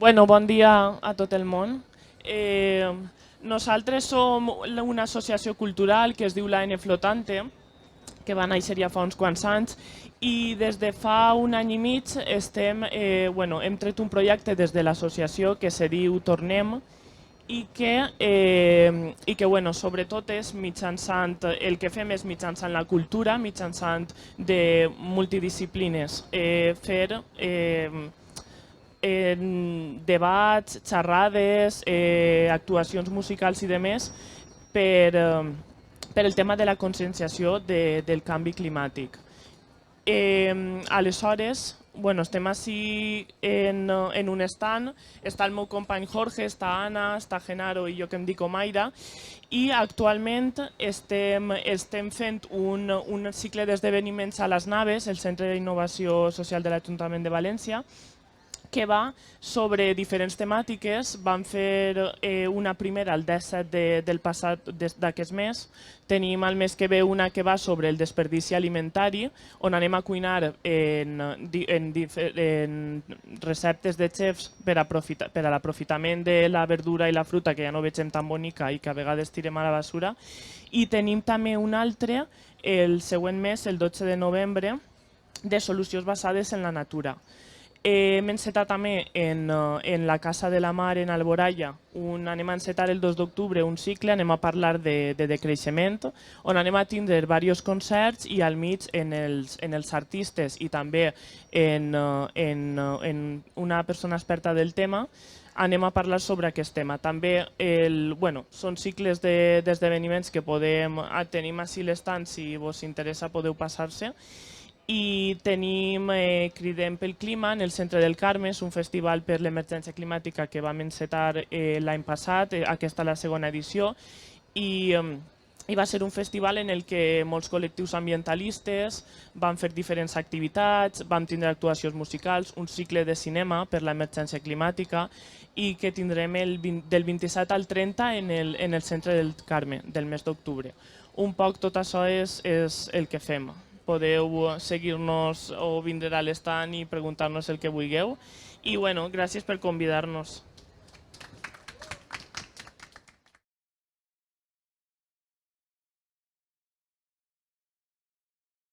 Bueno, bon dia a tot el món. Nosaltres som una associació cultural que es diu l'AN Flotante, que va néixer ja fa uns quants anys, i des de fa un any i mig hem tret un projecte des de l'associació que se diu Tornem, i que sobretot és mitjançant, el que fem és mitjançant la cultura, mitjançant de multidisciplines, fer debats, xerrades, actuacions musicals i demés per el tema de la conscienciació del canvi climàtic. Aleshores, estem així en un stand, està el meu company Jorge, està Anna, està Genaro i jo que em dic Omaira, i actualment estem fent un cicle d'esdeveniments a les Naves, el Centre d'Innovació Social de l'Ajuntament de València, que va sobre diferents temàtiques. Vam fer una primera el 17 del passat d'aquest mes. Tenim el mes que ve una que va sobre el desperdici alimentari, on anem a cuinar en receptes de xefs per a l'aprofitament de la verdura i la fruta, que ja no vegem tan bonica i que a vegades tirem a la basura. I tenim també un altre, el següent mes, el 12 de novembre, de solucions basades en la natura. Hem encetat també en la Casa de la Mar, en Alboraya, anem a encetar el 2 d'octubre un cicle, anem a parlar de decreixement, on anem a tindre diversos concerts i al mig en els artistes i també en una persona experta del tema anem a parlar sobre aquest tema. També són cicles d'esdeveniments que tenim així l'estand, si vos interessa podeu passar-se. I tenim Cridem pel Clima en el Centre del Carme, és un festival per l'emergència climàtica que vam encetar l'any passat, aquesta és la segona edició, i va ser un festival en el que molts col·lectius ambientalistes van fer diferents activitats, vam tindre actuacions musicals, un cicle de cinema per l'emergència climàtica i que tindrem del 27 al 30 en el Centre del Carme, del mes d'octubre. Un poc tot això és el que fem. Podeu seguir-nos o vindre a l'estand i preguntar-nos el que vulgueu. I gràcies per convidar-nos.